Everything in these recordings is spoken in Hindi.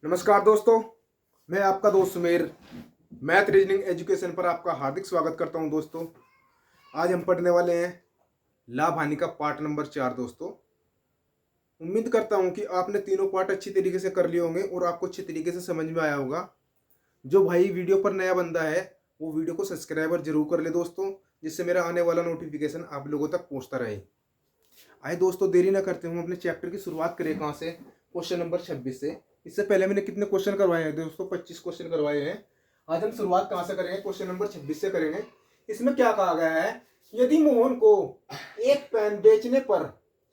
नमस्कार दोस्तों, मैं आपका दोस्त सुमेर मैथ रीजनिंग एजुकेशन पर आपका हार्दिक स्वागत करता हूं। दोस्तों, आज हम पढ़ने वाले हैं लाभ हानि का पार्ट नंबर 4। दोस्तों, उम्मीद करता हूं कि आपने तीनों पार्ट अच्छी तरीके से कर लिए होंगे और आपको अच्छी तरीके से समझ में आया होगा। जो भाई वीडियो पर नया बंदा है वो वीडियो को सब्सक्राइबर जरूर कर ले दोस्तों, जिससे मेरा आने वाला नोटिफिकेशन आप लोगों तक पहुंचता रहे। आइए दोस्तों, देरी ना करते हुए अपने चैप्टर की शुरुआत करें। कहाँ से? क्वेश्चन नंबर 26 से। इससे पहले मैंने कितने क्वेश्चन करवाए हैं दोस्तों? 25 क्वेश्चन करवाए हैं। आज हम शुरुआत कहाँ से करेंगे? क्वेश्चन नंबर 26 से करेंगे। इसमें क्या कहा गया है? यदि मोहन को एक पेन बेचने पर,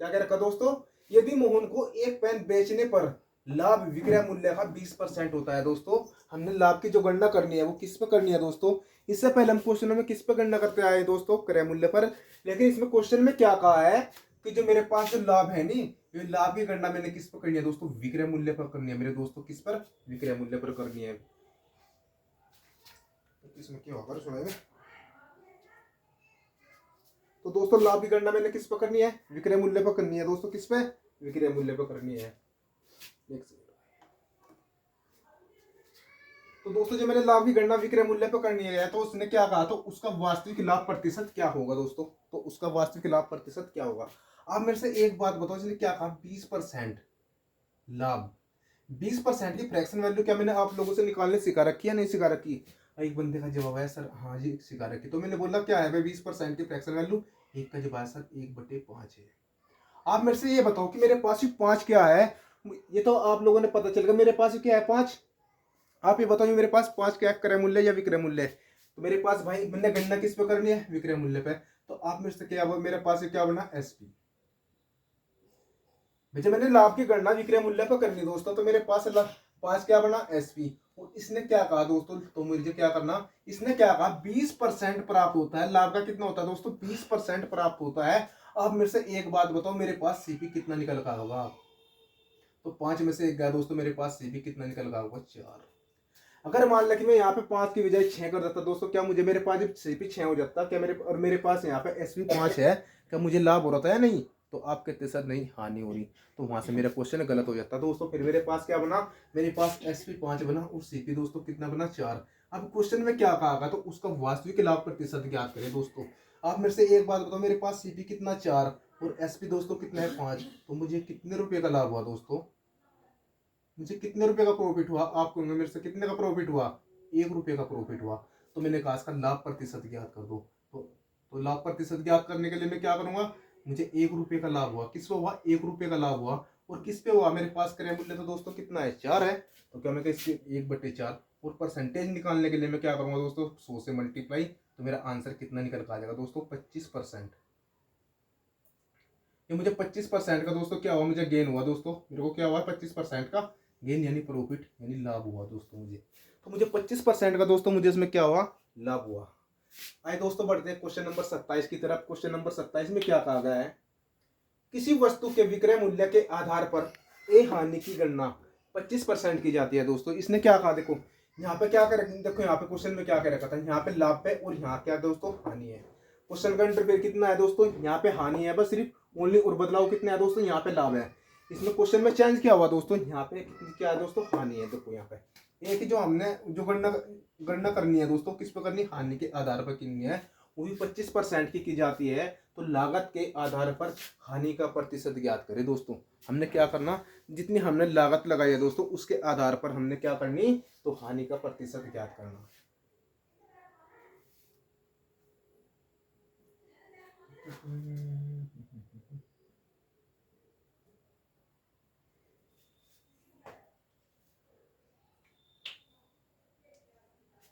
क्या कह रखा दोस्तों? यदि मोहन को एक पेन बेचने पर लाभ विक्रय मूल्य का 20% होता है। दोस्तों, हमने लाभ की जो गणना करनी है वो किस पे करनी है दोस्तों? इससे पहले हम क्वेश्चनों में किस पे गणना करते आए दोस्तों? क्रय मूल्य पर। लेकिन इसमें क्वेश्चन में क्या कहा है कि जो मेरे पास जो लाभ है नी, ये लाभ की गणना मैंने किस पर करनी है दोस्तों? विक्रय मूल्य पर करनी है मेरे दोस्तों। किस पर? विक्रय मूल्य पर करनी है। इसमें क्या होगा सुनाइए। तो दोस्तों, लाभ की गणना मैंने किस पर करनी है? विक्रय मूल्य पर करनी है दोस्तों। किस पे? विक्रय मूल्य पर करनी है। एक सेकंड। तो दोस्तों, जो मैंने लाभ की गणना विक्रय मूल्य पर करनी है तो उसने क्या कहा? तो उसका वास्तविक लाभ प्रतिशत क्या होगा दोस्तों? तो उसका वास्तविक लाभ प्रतिशत क्या होगा? आप मेरे से एक बात बताओ, इसने क्या कहा? 20% लाभ। 20% की फ्रैक्शन वैल्यू क्या मैंने आप लोगों से निकालने सिखा रखी है, नहीं सिखा रखी? एक बंदे का जवाब है सर हाँ जी सिखा रखी। तो मैंने बोला क्या है भाई 20% की फ्रैक्शन वैल्यू? एक का जवाब है सर 1/5 है। आप मेरे से ये बताओ कि मेरे पास ये 5 क्या है? ये तो आप लोगों ने पता चल गया मेरे पास क्या है 5। आप ये बताओ मेरे पास 5 क्या है? क्रय मूल्य या विक्रय मूल्य है? तो मेरे पास भाई मैंने गणना किस पे करनी है? विक्रय मूल्य पे। तो आप मेरे से क्या, मेरे पास क्या बना? एसपी। जब मैंने लाभ की गणना विक्रय मूल्य पर करनी दोस्तों, तो मेरे पास पास क्या बना? एसपी। और इसने क्या कहा दोस्तों? तो मुझे क्या करना? इसने क्या कहा? 20% प्राप्त होता है। लाभ का कितना होता है दोस्तों? 20% प्राप्त होता है। अब मेरे से एक बात बताओ, मेरे पास सीपी कितना निकल का होगा? तो 5 में से एक गया दोस्तों, मेरे पास सीपी कितना निकल का होगा? 4। अगर मान लिया कि मैं यहाँ पे 5 की बजाय 6 कर देता दोस्तों, क्या मुझे मेरे पास जब सीपी 6 हो जाता क्या मेरे, और मेरे पास यहाँ पे एसपी 5 है, क्या मुझे लाभ हो रहा था या नहीं? तो आप कहते सर नहीं, हानि हो रही। तो वहां से मेरा क्वेश्चन गलत हो जाता दोस्तों। फिर मेरे पास क्या बना? मेरे पास एसपी 5 बना और सीपी दोस्तों कितना बना? 4। अब क्वेश्चन में क्या कहा? तो उसका वास्तविक लाभ प्रतिशत ज्ञात करें दोस्तों। आप मेरे से एक बात बताओ, मेरे पास सीपी कितना? 4 और एसपी दोस्तों कितना है? 5। तो मुझे कितने रुपए का लाभ हुआ दोस्तों? मुझे कितने रुपए का प्रॉफिट हुआ? आप कहोगे मेरे से कितने का प्रॉफिट हुआ? 1 रुपए का प्रॉफिट हुआ। तो मैंने कहा इसका लाभ प्रतिशत ज्ञात कर दो। तो लाभ प्रतिशत ज्ञात करने के लिए मैं क्या करूंगा? मुझे 1 रुपए का लाभ हुआ। किस पे हुआ? 1 रुपए का लाभ हुआ। और किस पे हुआ? मेरे पास क्रय मूल्य तो दोस्तों कितना है? 4 है। तो क्या मैं इसके 1/4। और परसेंटेज निकालने के लिए मैं क्या करूंगा दोस्तों? 100 से मल्टीप्लाई। तो मेरा आंसर कितना निकल कर आ जाएगा दोस्तों? 25%। ये मुझे 25% का दोस्तों क्या हुआ? मुझे गेन हुआ दोस्तों। मेरे को क्या हुआ? 25% का गेन यानी प्रॉफिट यानी लाभ हुआ दोस्तों मुझे। तो मुझे 25% का दोस्तों मुझे इसमें क्या हुआ? लाभ हुआ। आइए दोस्तों, बढ़ते हैं क्वेश्चन नंबर 27 की तरफ। क्वेश्चन नंबर 27 में क्या कहा गया है? किसी वस्तु के विक्रय मूल्य के आधार पर ए हानि की गणना 25% की जाती है दोस्तों। इसने क्या कहा? देखो यहाँ पे क्या कर, देखो यहाँ पे क्वेश्चन में क्या कह रखा था? यहाँ पे लाभ पे और यहाँ क्या दोस्तों? हानि है। क्वेश्चन का इंटरफेयर कितना है दोस्तों? यहाँ पे हानि है बस सिर्फ ओनली, और बदलाव कितना है दोस्तों? यहाँ पे लाभ है। इसमें क्वेश्चन में चेंज क्या हुआ दोस्तों? यहाँ पे क्या है दोस्तों? हानि है। देखो यहाँ पे एक जो हमने जो गणना गणना करनी है दोस्तों, किस पे करनी? हानि के आधार पर करनी है। वो भी 25% की जाती है। तो लागत के आधार पर हानि का प्रतिशत ज्ञात करें दोस्तों। हमने क्या करना? जितनी हमने लागत लगाई है दोस्तों उसके आधार पर हमने क्या करनी? तो हानि का प्रतिशत ज्ञात करना।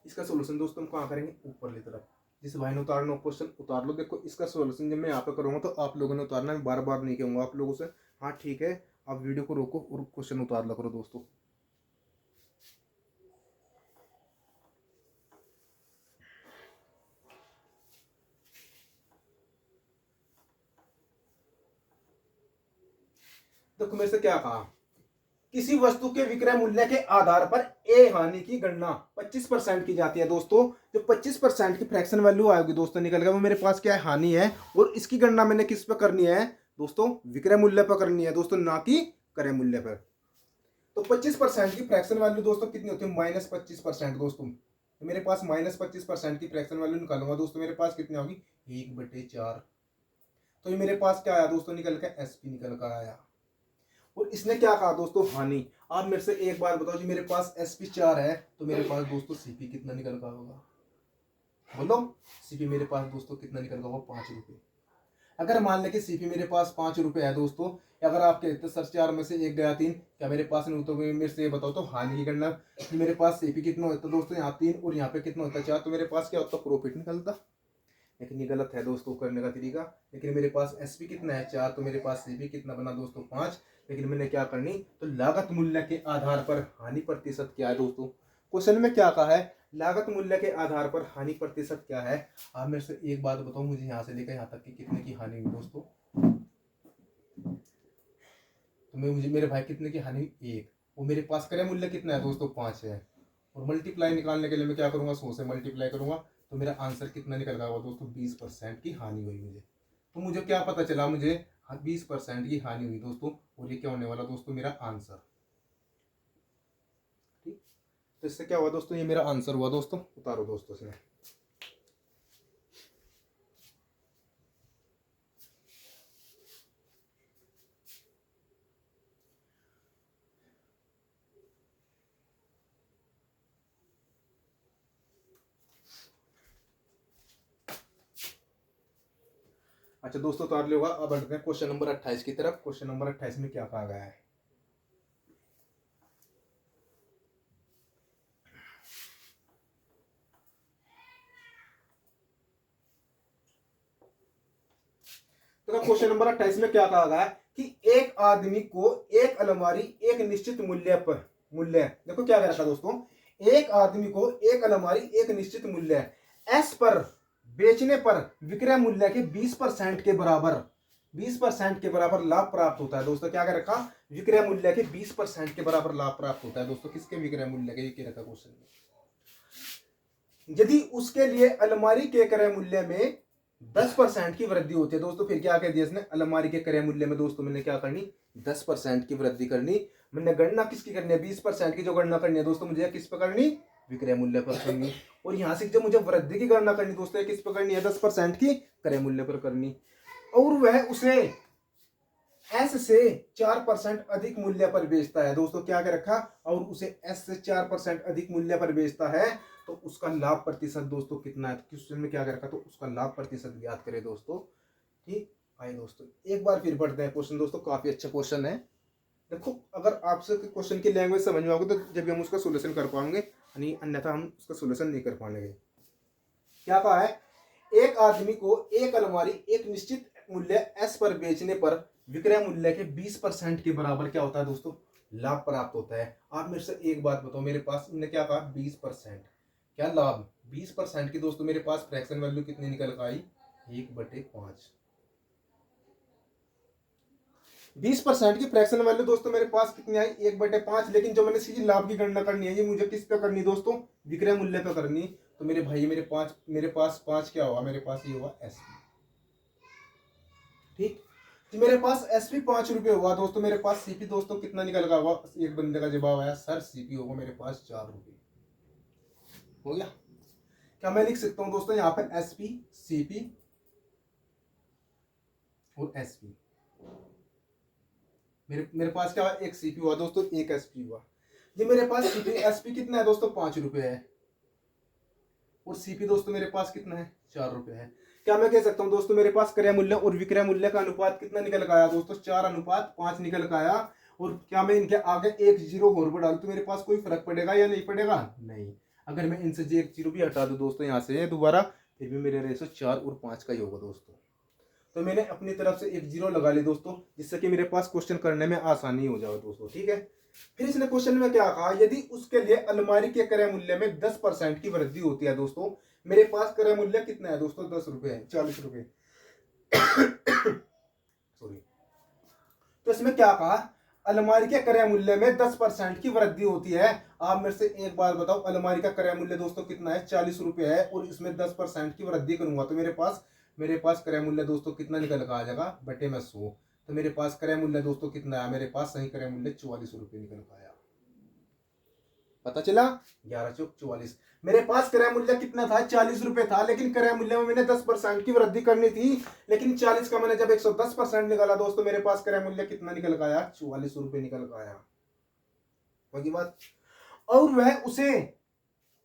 इसका सोल्यूशन दोस्तों हम कहाँ करेंगे? ऊपर की तरफ। जिस भाई ने उतारना क्वेश्चन उतार लो। देखो इसका सोल्यूशन जब मैं यहाँ पे करूंगा तो आप लोगों ने उतारना, मैं बार बार नहीं कहूंगा आप लोगों से। हाँ ठीक है, आप वीडियो को रोको और क्वेश्चन उतार लो करो दोस्तों। देखो मेरे से क्या कहा? किसी वस्तु के विक्रय मूल्य के आधार पर ए हानि की गणना 25% की जाती है दोस्तों। जो 25% की फ्रैक्शन वैल्यू आएगी दोस्तों निकल गया, वो मेरे पास क्या है? हानि है। और इसकी गणना मैंने किस पे करनी है दोस्तों? विक्रय मूल्य पर करनी है दोस्तों, ना कि क्रय मूल्य पर। तो 25% की फ्रैक्शन वैल्यू दोस्तों कितनी होती है, -25% दोस्तों। तो मेरे पास -25% की फ्रैक्शन वैल्यू निकालूंगा दोस्तों, मेरे पास कितनी होगी, 1/4। तो ये मेरे पास क्या आया दोस्तों, निकल के एसपी निकल कर आया। और इसने क्या कहा दोस्तों, हानि। आप मेरे से एक बार बताओ जी, मेरे पास एसपी 4 है तो मेरे पास दोस्तों सीपी कितना निकल का होगा, बोलो। सीपी मेरे पास दोस्तों कितना निकल का होगा, 5 रुपये। अगर मान ले कि सीपी मेरे पास 5 रुपये है दोस्तों, अगर आप कहते सर 4 में से 1 गया 3, क्या मेरे पास नहीं, तो मेरे से ये बताओ तो हानि की गणना कि मेरे पास सीपी कितना होता दोस्तों, यहाँ 3 और यहाँ पे कितना होता 4, तो मेरे पास क्या होता, प्रॉफिट निकलता। लेकिन ये गलत है दोस्तों करने का तरीका। लेकिन मेरे पास एसपी कितना है, 4, तो मेरे पास सीपी कितना बना दोस्तों, 5। लेकिन मैंने क्या करनी, तो लागत मूल्य के आधार पर हानि प्रतिशत क्या है दोस्तों। क्वेश्चन में क्या कहा है, लागत मूल्य के आधार पर हानि प्रतिशत क्या है। आप मेरे से एक बात बताओ, मुझे यहाँ से लेकर यहाँ तक की कितने की हानि हुई दोस्तों, तो मुझे मेरे भाई कितने की हानि, 1। वो मेरे पास क्रय मूल्य कितना है दोस्तों, 5 है। और मल्टीप्लाई निकालने के लिए मैं क्या करूंगा, 100 से मल्टीप्लाई करूंगा, तो मेरा आंसर कितना निकल रहा होगा दोस्तों, 20% की हानि हुई मुझे। तो मुझे क्या पता चला, मुझे 20% की हानि हुई दोस्तों, और ये क्या होने वाला दोस्तों, मेरा आंसर। ठीक, तो इससे क्या हुआ दोस्तों, ये मेरा आंसर हुआ दोस्तों। उतारो दोस्तों इसमें। अच्छा दोस्तों, उतार लिया होगा। अब बढ़ते हैं क्वेश्चन नंबर 28 की तरफ। क्वेश्चन नंबर 28 में क्या कहा गया है, तो क्वेश्चन नंबर 28 में क्या कहा गया है कि एक आदमी को एक अलमारी एक निश्चित मूल्य देखो क्या कह रखा दोस्तों, एक आदमी को एक अलमारी एक निश्चित मूल्य एस पर बेचने पर विक्रय मूल्य के 20% के बराबर 20% के बराबर लाभ प्राप्त होता है दोस्तों। क्या कह रखा, विक्रय मूल्य के 20% के बराबर लाभ प्राप्त होता है दोस्तों। किसके विक्रय मूल्य के, ये कह रखा क्वेश्चन में। यदि उसके लिए अलमारी के क्रय मूल्य में 10% की वृद्धि होती है दोस्तों, फिर क्या कह दिया इसने, अलमारी के क्रय मूल्य में दोस्तों मैंने क्या करनी, 10% की वृद्धि करनी। मैंने गणना किसकी करनी है, 20% की जो गणना करनी है दोस्तों, मुझे किस पर करनी, विक्रय मूल्य पर करनी। और यहां से जब मुझे वृद्धि की गणना करनी दोस्तों, किस पर करनी है, 10% की क्रय मूल्य पर करनी। और वह उसे एस से 4% अधिक मूल्य पर बेचता है दोस्तों। क्या कर रखा, और उसे एस से 4% अधिक मूल्य पर बेचता है, तो उसका लाभ प्रतिशत दोस्तों कितना है। क्वेश्चन में क्या कर रखा, तो उसका लाभ प्रतिशत ज्ञात करें दोस्तों। ठीक, आइए दोस्तों एक बार फिर पढ़ते हैं क्वेश्चन दोस्तों, काफी अच्छा क्वेश्चन है। देखो अगर आपसे क्वेश्चन की लैंग्वेज समझ में आओगे तो जब भी हम उसका सोल्यूशन कर पाएंगे, अन्यथा हम उसका सोल्यूशन नहीं कर पाएंगे। क्या कहा है, एक आदमी को एक अलमारी एक निश्चित मूल्य एस पर बेचने पर विक्रय मूल्य के 20% के बराबर क्या होता है दोस्तों, लाभ प्राप्त होता है। आप मेरे से एक बात बताओ, मेरे पास इन्होंने क्या कहा, 20% क्या लाभ, 20% की दोस्तों मेरे पास फ्रैक्शन वैल्यू कितनी निकल कर आई, 1/5। 20% की फ्रैक्शन वैल्यू दोस्तों मेरे पास कितनी आई, 1/5। लेकिन जो मैंने सीधी लाभ की गणना करनी है, ये मुझे किस पे करनी दोस्तों, विक्रय मूल्य पे करनी। तो मेरे भाई मेरे पास 5 क्या हुआ, मेरे पास ये हुआ एसपी। ठीक, तो मेरे पास एसपी 5 रुपये हुआ दोस्तों। मेरे पास सीपी दोस्तों कितना निकल गया हुआ, एक बंदे का जवाब आया सर सीपी होगा मेरे पास 4 रुपये। हो गया। क्या मैं लिख सकता हूं दोस्तों यहाँ पे एसपी, सीपी और एसपी। मेरे पास क्या हुआ, एक सीपी हुआ दोस्तों, एक एसपी हुआ। ये मेरे पास सीपी एसपी कितना है दोस्तों, 5 रुपये है। और सीपी दोस्तों मेरे पास कितना है, 4 रुपये है। क्या मैं कह सकता हूं दोस्तों, मेरे पास क्रय मूल्य और विक्रय मूल्य का अनुपात कितना निकल कर आया दोस्तों, 4:5 निकल कर आया। और क्या मैं इनके आगे एक जीरो और बढ़ा दूं तो मेरे पास कोई फर्क पड़ेगा या नहीं पड़ेगा, नहीं। अगर मैं इनसे एक जीरो भी हटा दूं दोस्तों यहाँ से दोबारा, फिर भी मेरे रेशो 4 और 5 का ही होगा दोस्तों। तो मैंने अपनी तरफ से एक जीरो लगा ली दोस्तों, जिससे कि मेरे पास क्वेश्चन करने में आसानी हो जाए दोस्तों। ठीक है, फिर इसने क्वेश्चन में क्या कहा, यदि उसके लिए अलमारी के क्रय मूल्य में 10% की वृद्धि होती है दोस्तों। मेरे पास क्रय मूल्य कितना है दोस्तों, 10 रुपये है, 40 रुपये सॉरी। तो इसमें क्या कहा, अलमारी के क्रय मूल्य में 10% की वृद्धि होती है। आप मेरे से एक बार बताओ, अलमारी का क्रय मूल्य दोस्तों कितना है, 40 रुपये है, और इसमें 10% की वृद्धि करूंगा तो मेरे पास क्रय मूल्य दोस्तों कितना निकल कर आ जाएगा, बटे में 100। तो मेरे पास क्रय मूल्य दोस्तों कितना है, मेरे पास सही क्रय मूल्य 44 रुपये निकल कर आया। पता चला 11 चौक 44। मेरे पास क्रय मूल्य कितना था, 40 रुपए था, लेकिन क्रय मूल्य में मैंने 10% की वृद्धि करनी थी, लेकिन 40 का मैंने जब 110% निकाला दोस्तों, मेरे पास क्रय मूल्य कितना निकल गया, 44 रुपए निकल गया। होगी बात। और वह उसे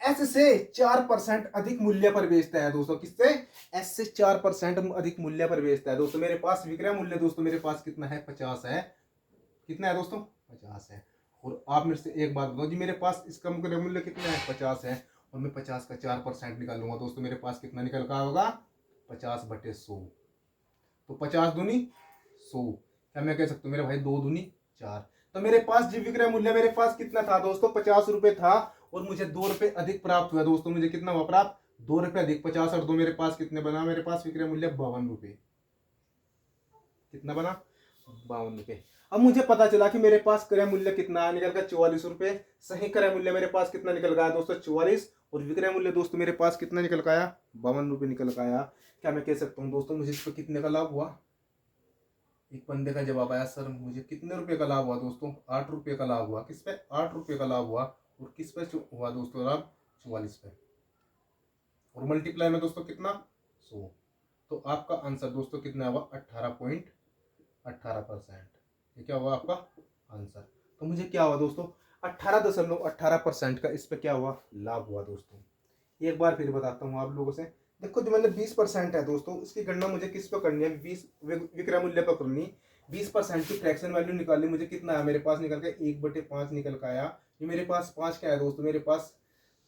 एस से 4% अधिक मूल्य पर बेचता है दोस्तों। किससे? एस से 4% अधिक मूल्य पर बेचता है दोस्तों। मेरे पास विक्रय मूल्य दोस्तों मेरे पास कितना है, 50 है। कितना है दोस्तों, 50 है। और आप मेरे से एक बात बताओ जी, मेरे पास इसका विक्रय मूल्य कितना है, 50 है, और मैं 50 का 4% निकालूंगा दोस्तों, मेरे पास कितना निकल का होगा, 50/100। तो 50 दूनी 100, क्या मैं कह सकता हूँ मेरे भाई, 2 दूनी 4। तो मेरे पास जी विक्रय मूल्य मेरे पास कितना था दोस्तों, 50 रुपए था, और मुझे 2 रुपए अधिक प्राप्त हुआ दोस्तों। मुझे कितना हुआ प्राप्त, 2 रुपए अधिक। 50 और 2 मेरे पास कितने बना, मेरे पास विक्रय मूल्य 52 रुपए। कितना बना, 52 रुपए। अब मुझे पता चला कि मेरे पास क्रय मूल्य कितना है, निकल गया 44 रुपए। सही क्रय मूल्य मेरे पास कितना निकल गया दोस्तों, 44, और विक्रय मूल्य दोस्तों मेरे पास कितना निकल गया, 52 रुपए निकल गया। क्या मैं कह सकता हूँ दोस्तों, मुझे इस पर कितने का लाभ हुआ? एक बंदे का जवाब आया, सर मुझे कितने रुपए का लाभ हुआ दोस्तों, 8 रुपए का लाभ हुआ। किस पे, 8 रुपए का लाभ हुआ। और किस पे हुआ दोस्तों लाभ, 44 पे। और मल्टीप्लाई में दोस्तों कितना, 100। तो आपका आंसर दोस्तों कितना हुआ, 18.18%। ये क्या हुआ आपका आंसर। तो मुझे क्या हुआ दोस्तों, 18.18% का इस पे क्या हुआ, लाभ हुआ दोस्तों। एक बार फिर बताता हूँ आप लोगों से। देखो जो मैंने 20% है दोस्तों, इसकी गणना मुझे किस पे करनी है, 20 विक्रय मूल्य पर करनी। 20% की फ्रैक्शन वैल्यू निकालनी। मुझे कितना है, मेरे पास निकल के 1/5 निकल का आया। ये मेरे पास 5 क्या है दोस्तों, मेरे पास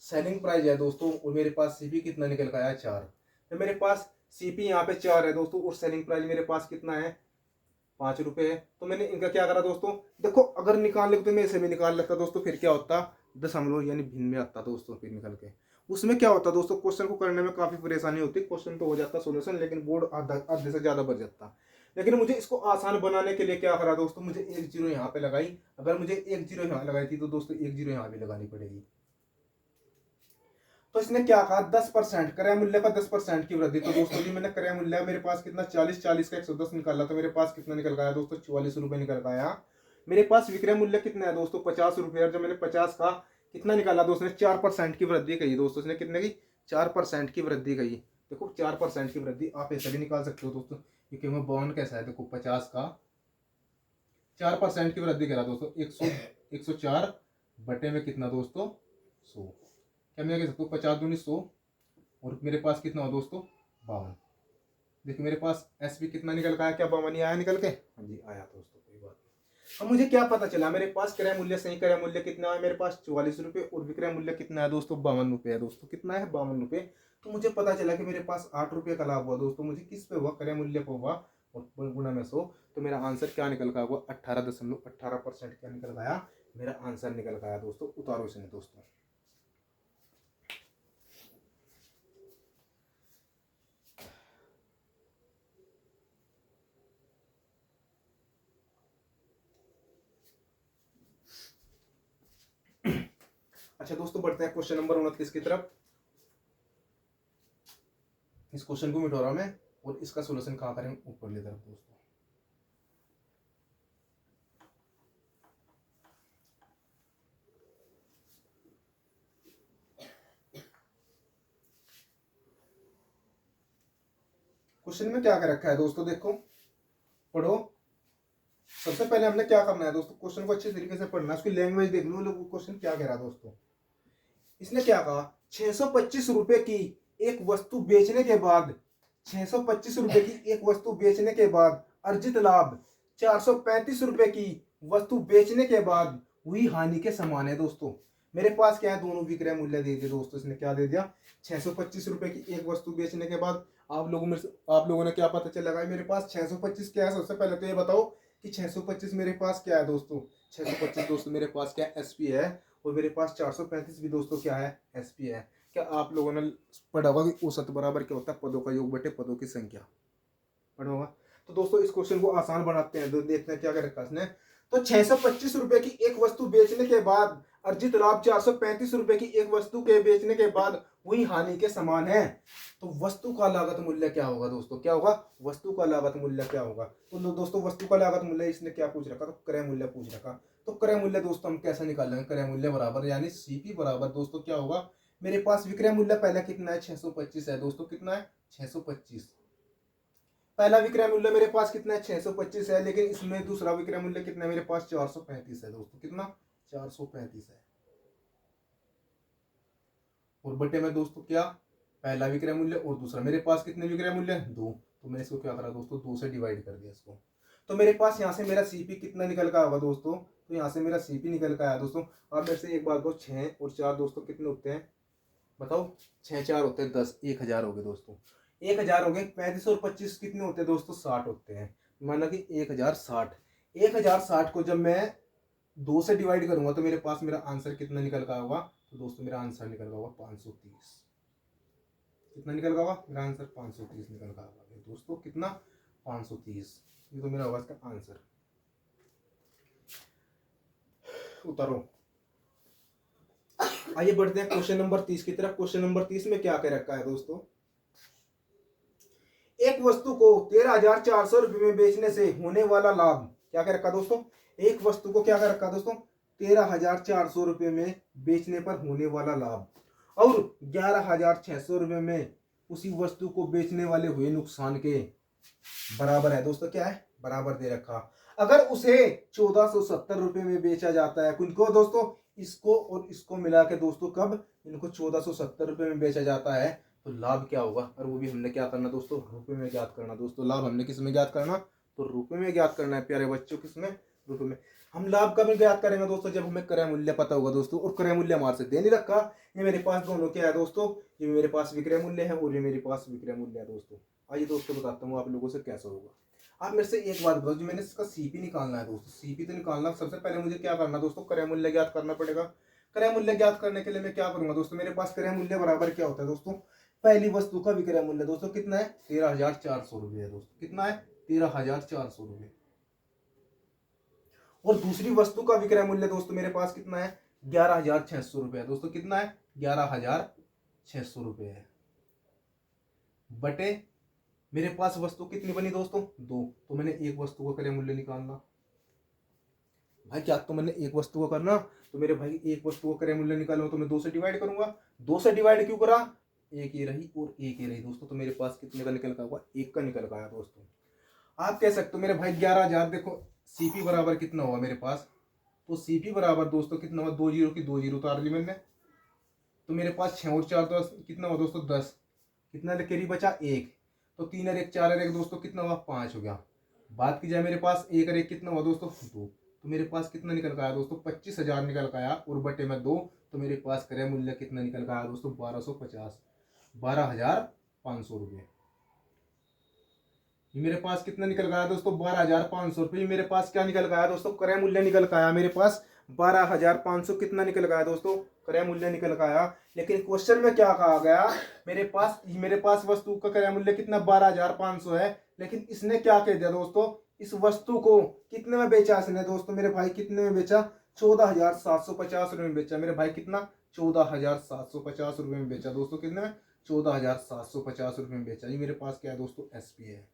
सेलिंग प्राइस है दोस्तों, और मेरे पास सीपी कितना निकल का आया, 4। तो मेरे पास सीपी यहाँ पे 4 है दोस्तों, और सेलिंग प्राइस मेरे पास कितना है, 5 रुपए है। तो मैंने इनका क्या करा दोस्तों, देखो अगर निकाल लेते तो मैं इसे भी निकाल लेता दोस्तों, फिर क्या होता, दशमलव यानी भिन्न में आता दोस्तों, फिर निकल के उसमें क्या होता दोस्तों, क्वेश्चन को करने में काफी परेशानी होती, क्वेश्चन तो हो जाता सोल्यूशन, लेकिन बोर्ड आधे से ज्यादा बढ़ जाता। लेकिन मुझे इसको आसान बनाने के लिए क्या करा दोस्तों, मुझे 1 जीरो यहाँ पे लगाई। अगर मुझे 1 जीरो यहाँ लगाई थी तो दोस्तों 1 जीरो यहाँ भी लगानी पड़ेगी। तो इसने क्या कहा, 10% क्रय मूल्य का 10% की वृद्धि। तो दोस्तों जी मैंने क्रय मूल्य मेरे पास कितना, 40 का 110 निकाला, तो मेरे पास कितना निकल गया दोस्तों, 44 रुपए निकल गया। मेरे पास विक्रय मूल्य कितना है दोस्तों, 50 रुपए। और जब मैंने 50 का कितना निकाला दोस्तों ने, 4% की वृद्धि कही दोस्तों, उसने कितने की, 4% की वृद्धि कही। देखो 4% की वृद्धि आप ऐसे भी निकाल सकते हो दोस्तों, क्योंकि मैं बॉन कैसा है, देखो 50 का 4% की वृद्धि करा दोस्तों, 104 बटे में कितना दोस्तों, 100। क्या मैं कह सकता हूँ, 50 दूनी 100, और मेरे पास कितना हो दोस्तों, 52। देखिए मेरे पास एस भी कितना निकल का आया, क्या 52 आया निकल के, हाँ जी आया दोस्तों, कोई बात नहीं। अब मुझे क्या पता चला, मेरे पास क्रय मूल्य, सही क्रय मूल्य कितना है, मेरे पास 44 रुपए, और विक्रय मूल्य कितना है दोस्तों, 52 रुपए है दोस्तों। कितना है, 52 रुपए। तो मुझे पता चला कि मेरे पास 8 रुपए का लाभ हुआ दोस्तों। मुझे किस पे हुआ, क्रय मूल्य पे हुआ, और गुणा में 100। तो मेरा आंसर क्या निकल का हुआ, 18.18% क्या निकल गया, मेरा आंसर निकल गया दोस्तों। उतारो इसे दोस्तों। अच्छा दोस्तों बढ़ते हैं क्वेश्चन नंबर 29 की तरफ। इस क्वेश्चन को मिटा रहा मैं, और इसका सॉल्यूशन कहाँ करें, ऊपर ले तरफ दोस्तों। क्वेश्चन में क्या कर रखा है दोस्तों, देखो पढ़ो। सबसे पहले हमने क्या करना है दोस्तों, क्वेश्चन को अच्छे तरीके से पढ़ना, उसकी लैंग्वेज देख लो, लोग क्वेश्चन क्या कह रहा है दोस्तों। इसने क्या कहा, 625 रुपए की एक वस्तु बेचने के बाद, 625 रुपए की एक वस्तु बेचने के बाद अर्जित लाभ 435 रुपए की वस्तु बेचने के बाद हुई हानि के समान है दोस्तों। मेरे पास क्या है, दोनों विक्रय मूल्य दे दिए दोस्तों। इसने क्या दे दिया, 625 रुपए की एक वस्तु बेचने के बाद, आप लोगों ने क्या पता चल लगा, मेरे पास 625 क्या है। सबसे पहले तो ये बताओ कि 625 मेरे पास क्या है दोस्तों, 625 दोस्तों मेरे पास क्या है, एसपी है। और मेरे पास 435 भी दोस्तों क्या है, एसपी है। क्या आप लोगों ने पढ़ा होगा कि औसत बराबर क्या होता है, पदों का योग बटे पदों की संख्या, पढ़ा होगा। तो दोस्तों इस क्वेश्चन को आसान बनाते हैं, देखते हैं क्या कर रखा है इसने। तो 625 रुपए की एक वस्तु बेचने के बाद अर्जित लाभ 435 रुपए की एक वस्तु के बेचने के बाद वही हानि के समान है। तो वस्तु का लागत मूल्य क्या होगा दोस्तों, क्या होगा, वस्तु का लागत मूल्य क्या होगा। तो दोस्तों वस्तु का लागत मूल्य इसने क्या पूछ रखा, तो क्रय मूल्य पूछ रखा। तो क्रय मूल्य दोस्तों हम कैसे निकालेंगे, क्रय मूल्य बराबर यानी सीपी बराबर दोस्तों क्या होगा, मेरे पास विक्रय मूल्य पहला कितना है 625 है दोस्तों, कितना है 625। पहला विक्रय मूल्य मेरे पास कितना है 625 है, लेकिन इसमें दूसरा विक्रय मूल्य कितना है मेरे पास 435 है दोस्तों, कितना 435 है। और बटे में दोस्तों क्या, पहला विक्रय मूल्य और दूसरा, मेरे पास कितने विक्रय मूल्य है 2, तो मैंने इसको क्या करा दोस्तों 2 से डिवाइड कर दिया इसको। तो मेरे पास यहाँ से मेरा सीपी कितना निकल का होगा दोस्तों, तो यहाँ से मेरा सीपी निकल का आया दोस्तों। अब मेरे से एक बात को 6 और 4 दोस्तों कितने होते हैं बताओ, 6 4 होते हैं 10, 1000 हो गए दोस्तों, 1000 हो गए। 35 और 25 कितने होते हैं दोस्तों 60 होते हैं, माना कि 1060। 1060 को जब मैं 2 से डिवाइड करूंगा तो मेरे पास मेरा आंसर कितना निकल का होगा, तो दोस्तों मेरा आंसर निकल का होगा 530। कितना निकल का होगा, मेरा आंसर 530 निकल का होगा दोस्तों, कितना 530। ये तो मेरा होगा इसका आंसर। उतारो, आइए बढ़ते हैं क्वेश्चन नंबर 30 की तरफ। क्वेश्चन नंबर 30 में क्या कह रखा है दोस्तों, एक वस्तु को 13,400 रुपए में बेचने से होने वाला लाभ, क्या कह रखा दोस्तों, एक वस्तु को क्या कह रखा दोस्तों 13,400 रुपए में बेचने पर होने वाला लाभ और 11,600 रुपए में उसी वस्तु को बेचने वाले हुए नुकसान के बराबर है दोस्तों, क्या है बराबर दे रखा। अगर उसे 1470 रुपए में बेचा जाता है, किनको दोस्तों, इसको और इसको मिला के दोस्तों, कब इनको 1470 रुपए में बेचा जाता है, तो लाभ क्या होगा, और वो भी हमने क्या करना दोस्तों रुपए में ज्ञात करना दोस्तों। लाभ हमने किस में ज्ञात करना, तो रुपए में ज्ञात करना है प्यारे बच्चों, किसमें, रुपए में। हम लाभ कब ज्ञात करेंगे दोस्तों, जब हमें क्रय मूल्य पता होगा दोस्तों, और क्रय मूल्य हमारे से दे नहीं रखा। ये मेरे पास दोनों क्या है दोस्तों, ये मेरे पास विक्रय मूल्य है और ये मेरे पास विक्रय मूल्य है दोस्तों। आइए दोस्तों बताता हूँ आप लोगों से कैसे होगा। आप मेरे से एक बात बताओ, जो मैंने इसका सीपी निकालना है दोस्तों, सीपी तो निकालना, सबसे पहले मुझे क्या करना दोस्तों, क्रय मूल्य ज्ञात करना पड़ेगा। क्रय मूल्य ज्ञात करने के लिए मैं क्या करूंगा दोस्तों, मेरे पास क्रय मूल्य बराबर क्या होता है दोस्तों, पहली वस्तु का विक्रय मूल्य दोस्तों कितना है 13,400 रुपए है दोस्तों, कितना है 13,400 रुपए। और दूसरी वस्तु का विक्रय मूल्य दोस्तों मेरे पास कितना है 11,600 रुपए है दोस्तों, कितना है 11,600 रुपए है। बटे मेरे पास वस्तु कितनी बनी दोस्तों 2, तो मैंने एक वस्तु का क्रय मूल्य निकालना भाई, क्या तो मैंने एक वस्तु को करना, तो मेरे भाई एक वस्तु को क्रय मूल्य निकालूंगा तो मैं 2 से डिवाइड करूंगा। 2 से डिवाइड क्यों करा, एक ये रही और एक ये रही दोस्तों, तो मेरे पास कितने का निकल का हुआ, एक का निकल का आया दोस्तों। आप कह सकते हो मेरे भाई 11,000, देखो सीपी बराबर कितना हुआ मेरे पास, तो सीपी बराबर दोस्तों कितना हुआ, 2 जीरो की 2 जीरो उतार ली मैंने, तो मेरे पास 6 और 4 10 कितना हुआ दोस्तों 10, कितना कैरी बचा 1, तो 3 और 1 4 और 1 दोस्तों कितना हुआ 5 हो गया। बात की जाए मेरे पास 1 और 1 कितना हुआ दोस्तों 2, तो मेरे पास कितना निकल का आया दोस्तों 25,000 निकल का आया, और बटे में 2, तो मेरे पास क्रय मूल्य कितना निकल का आया दोस्तों 1250, 12,500 रुपये। ये मेरे पास कितना निकल गया दोस्तों 12,500 रुपये। मेरे पास क्या निकल गया दोस्तों क्रय मूल्य निकल गया मेरे पास 12,500 कितना निकल गया दोस्तों क्रय मूल्य निकल गया। लेकिन क्वेश्चन में क्या कहा गया, मेरे पास वस्तु का क्रय मूल्य कितना 12,500 है, लेकिन इसने क्या कह दिया दोस्तों, इस वस्तु को कितने में बेचा इसने दोस्तों, मेरे भाई कितने में बेचा 14,750 रुपये में बेचा मेरे भाई, कितना 14,750 रुपये में बेचा दोस्तों, कितने में 14,750 रुपये में बेचा। ये मेरे पास क्या है दोस्तों एसपी है,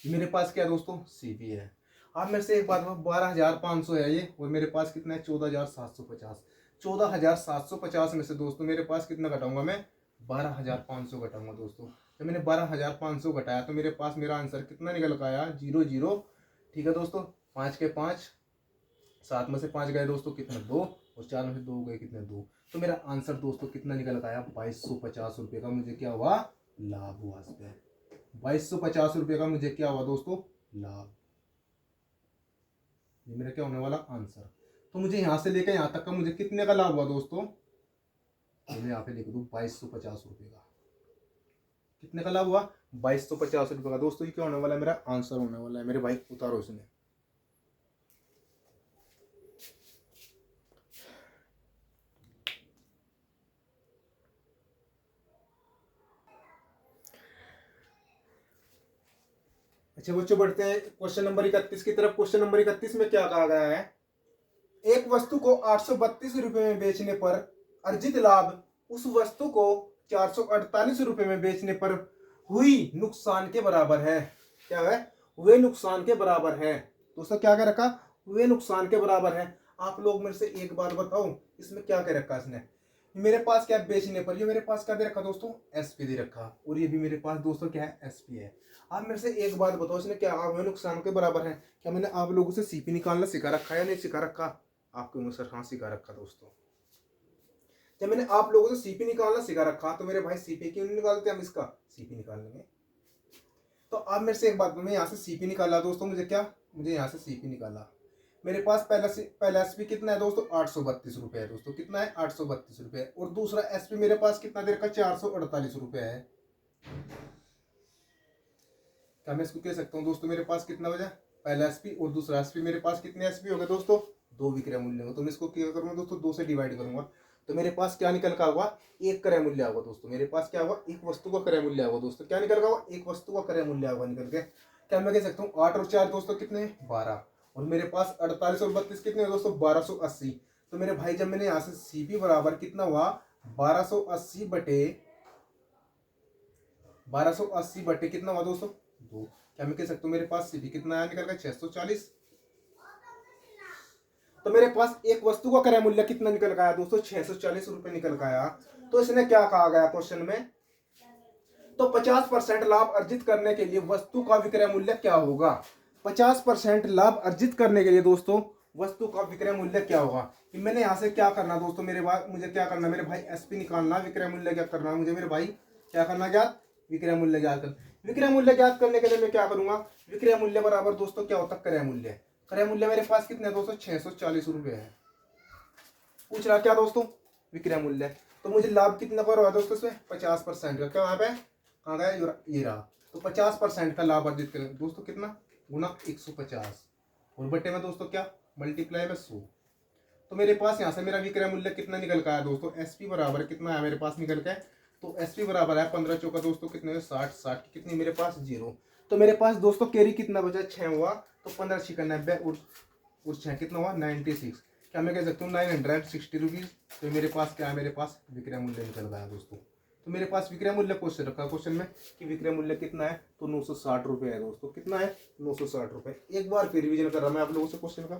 मेरे पास क्या दोस्तों सीपी है। अब मेरे से एक बात 12,500 है ये, और मेरे पास कितना है 14,750। 14,750 में से दोस्तों मेरे पास कितना घटाऊंगा मैं 12,500 घटाऊंगा दोस्तों। जब मैंने 12,500 घटाया तो मेरे पास मेरा आंसर कितना निकल का आया 0 0। ठीक है दोस्तों, 5 के 5, 7 में से 5 गए दोस्तों कितने 2, और 4 में से 2 गए कितने 2, तो मेरा आंसर दोस्तों कितना निकल का आया 2,250 रुपये का मुझे क्या हुआ लाभ हुआ इस पे। 2,250 रुपये का मुझे क्या हुआ दोस्तों लाभ, ये मेरा क्या होने वाला आंसर। तो मुझे यहां से लेकर यहां तक का मुझे कितने का लाभ हुआ दोस्तों, तो मैं यहाँ पे लिख दूं 2,250 रुपये का। कितने का लाभ हुआ 2,250 रुपये का दोस्तों। ये क्या होने वाला है मेरा आंसर होने वाला है मेरे भाई, उतारो इसमें। अच्छा बच्चों, बढ़ते हैं क्वेश्चन नंबर 31 की तरफ। क्वेश्चन नंबर 31 में क्या कहा गया है? एक वस्तु को 832 रुपए में बेचने पर अर्जित लाभ उस वस्तु को 448 रुपए में बेचने पर हुई नुकसान के बराबर है। क्या है? हुए नुकसान के बराबर है। दोस्तों क्या कह रखा? हुए नुकसान के बराबर है। आप लोग मेरे से एक बात बताओ, इसमें क्या कह रखा इसने? मेरे पास क्या बेचने पर, ये मेरे पास क्या दे रखा दोस्तों? एसपी दे रखा, और ये भी मेरे पास दोस्तों क्या है? एसपी है। आप मेरे से एक बात बताओ, इसने क्या हुए नुकसान के बराबर है? क्या मैंने आप लोगों से सीपी निकालना सिखा रखा है या नहीं सिखा रखा? आपको मुझसे हाँ सिखा रखा दोस्तों। जब मैंने आप लोगों से सीपी निकालना सिखा रखा तो मेरे भाई सीपी क्यों नहीं निकालते? हम इसका सीपी निकाल लेंगे। तो आप मेरे से एक बात, मैं यहाँ से सीपी निकाला दोस्तों, मुझे यहाँ से सीपी निकाला। मेरे पास पहला एसपी कितना है दोस्तों? 832 रुपए है दोस्तों। कितना है? 832 रुपए। और दूसरा एसपी मेरे पास कितना दे रखा? 448 रुपए है। क्या मैं इसको कह सकता हूँ दोस्तों मेरे पास कितना बचा? पहला एसपी और दूसरा एसपी। मेरे पास कितने एसपी हो गए दोस्तों? 2 विक्रय मूल्य होगा। तो मैं इसको क्या करूंगा दोस्तों? 2 से डिवाइड करूंगा। तो मेरे पास क्या निकल का होगा? एक क्रय मूल्य होगा दोस्तों। मेरे पास क्या होगा? एक वस्तु का क्रय मूल्य होगा दोस्तों। क्या निकल का होगा? एक वस्तु का क्रय मूल्य होगा निकल के। क्या मैं कह सकता हूँ 8 और 4 दोस्तों कितने? 12। और मेरे पास 48 और 32 कितने दोस्तों? 1280। तो मेरे भाई जब मैंने यहाँ से सीपी बराबर कितना हुआ? 1280 बटे कितना हुआ दोस्तों? 2। क्या मैं कह सकता हूँ मेरे पास सीपी कितना आया निकल का? 640। तो मेरे पास एक वस्तु का क्रय मूल्य कितना निकल गया दोस्तों? 640 रुपए निकल गया। तो इसने क्या कहा गया क्वेश्चन में? तो 50% लाभ अर्जित करने के लिए वस्तु का विक्रय मूल्य क्या होगा? 50% लाभ अर्जित करने के लिए दोस्तों वस्तु का विक्रय मूल्य क्या होगा? कि मैंने यहाँ से क्या करना दोस्तों? मुझे क्या करना मेरे भाई? एसपी निकालना। विक्रय मूल्य क्या करना मुझे मेरे भाई? क्या करना? ज्ञात विक्रय मूल्य ज्ञात कर। विक्रय मूल्य ज्ञात करने के लिए मैं क्या करूंगा? विक्रय मूल्य बराबर दोस्तों क्या होता है? क्रय मूल्य। क्रय मूल्य मेरे पास कितने दोस्तों? 640 रुपए है। पूछ रहा क्या दोस्तों? विक्रय मूल्य। तो मुझे लाभ कितना पर हुआ दोस्तों इसमें? 50% का। क्या वहां पे कहाँ गया? ये रहा। तो 50% का लाभ अर्जित करें दोस्तों कितना? गुना 150 और बटे में दोस्तों क्या? मल्टीप्लाई में 100। तो मेरे पास यहाँ से मेरा विक्रय मूल्य कितना निकल का है दोस्तों? एसपी बराबर कितना है मेरे पास निकल के? तो एसपी बराबर है 15 चौका दोस्तों कितने? 60। 60 की कितनी मेरे पास? 0। तो मेरे पास दोस्तों कैरी कितना बचा? 6 हुआ। तो 15 छिका 90 और 6 कितना हुआ? 96। क्या मैं कह सकता हूँ 960 रुपीज। तो मेरे पास क्या है? मेरे पास विक्रय मूल्य निकल गया दोस्तों। तो मेरे पास विक्रय मूल्य क्वेश्चन रखा क्वेश्चन में कि विक्रय मूल्य कितना है? तो 960 रुपए है दोस्तों। कितना है? 960 रुपए। एक बार फिर रिवीजन कर रहा मैं आप लोगों से क्वेश्चन का।